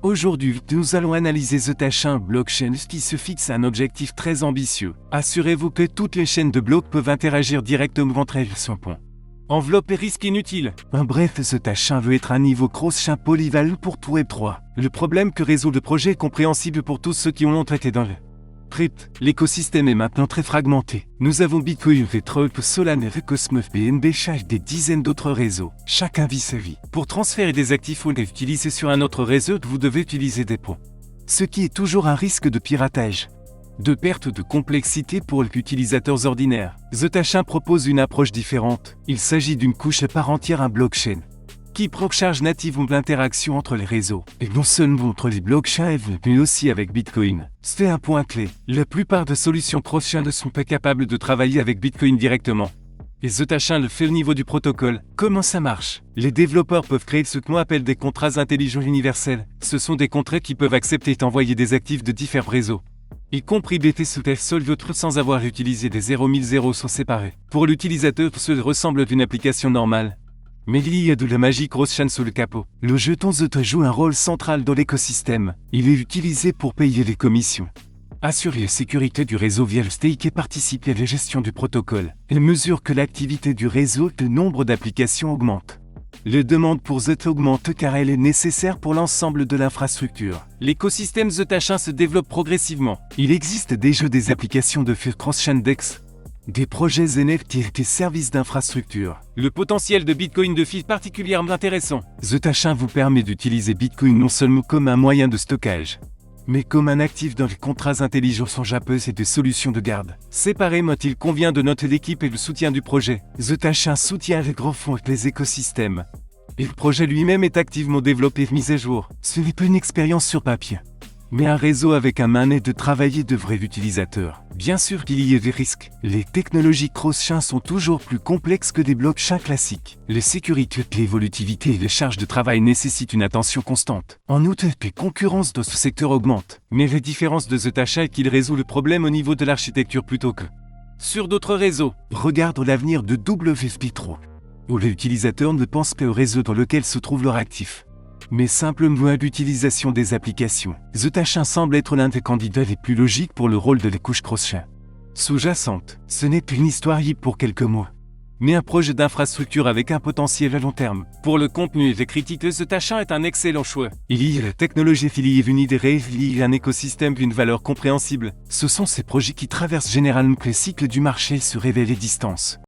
Aujourd'hui, nous allons analyser Zetacha Blockchain qui se fixe un objectif très ambitieux. Assurez-vous que toutes les chaînes de blocs peuvent interagir directement entre elles sans pont. Enveloppe et risque inutile. Bref, Zetacha veut être un niveau cross-chain polyvalent pour tout Web3. Le problème que résout le projet est compréhensible pour tous ceux qui ont longtemps été dans le crypte. L'écosystème est maintenant très fragmenté. Nous avons Bitcoin, Ethereum, Solana, Cosmos, BNB, et des dizaines d'autres réseaux. Chacun vit sa vie. Pour transférer des actifs ou les utiliser sur un autre réseau, vous devez utiliser des ponts. Ce qui est toujours un risque de piratage, de perte de complexité pour les utilisateurs ordinaires. Zetacha propose une approche différente. Il s'agit d'une couche à part entière, un blockchain, qui procharge nativement l'interaction entre les réseaux, et non seulement entre les blockchains, mais aussi avec Bitcoin. C'est un point clé. La plupart des solutions cross-chain ne sont pas capables de travailler avec Bitcoin directement. Et Zetacha le fait au niveau du protocole. Comment ça marche? Les développeurs peuvent créer ce que l'on appelle des contrats intelligents universels. Ce sont des contrats qui peuvent accepter et envoyer des actifs de différents réseaux, y compris BT sous seul d'autres sans avoir utilisé des 0 sont séparés. Pour l'utilisateur, cela ressemble à une application normale. Mais il y a de la magie cross-chain sous le capot. Le jeton Zeta joue un rôle central dans l'écosystème. Il est utilisé pour payer les commissions, assurer la sécurité du réseau via le stake et participer à la gestion du protocole. Il mesure que l'activité du réseau et le nombre d'applications augmente. La demande pour Zeta augmente car elle est nécessaire pour l'ensemble de l'infrastructure. L'écosystème Zetacha se développe progressivement. Il existe déjà des applications de cross-chain DEX, des projets NFT et des services d'infrastructure. Le potentiel de Bitcoin de est particulièrement intéressant. Zetacha vous permet d'utiliser Bitcoin non seulement comme un moyen de stockage, mais comme un actif dans les contrats intelligents sans japeuse et des solutions de garde. Séparément, il convient de noter l'équipe et le soutien du projet. Zetacha soutient les grands fonds et les écosystèmes, et le projet lui-même est activement développé et mis à jour. Ce n'est pas une expérience sur papier, mais un réseau avec un manet de travailler de vrais utilisateurs. Bien sûr qu'il y a des risques. Les technologies cross-chain sont toujours plus complexes que des blockchains classiques. Les sécurités, l'évolutivité et les charges de travail nécessitent une attention constante. En outre, la concurrence dans ce secteur augmente. Mais la différence de Zetacha est qu'il résout le problème au niveau de l'architecture plutôt que sur d'autres réseaux. Regarde l'avenir de WP3, où les utilisateurs ne pensent pas au réseau dans lequel se trouve leur actif, mais simplement à l'utilisation des applications. Zetacha semble être l'un des candidats les plus logiques pour le rôle de la couche cross-chain sous-jacente. Ce n'est qu'une histoire pour quelques mois, mais un projet d'infrastructure avec un potentiel à long terme. Pour le contenu et les critiques, Zetacha est un excellent choix. Il y a la technologie, il y a une idée réelle, il y a un écosystème d'une valeur compréhensible. Ce sont ces projets qui traversent généralement les cycles du marché et se révèlent les distances.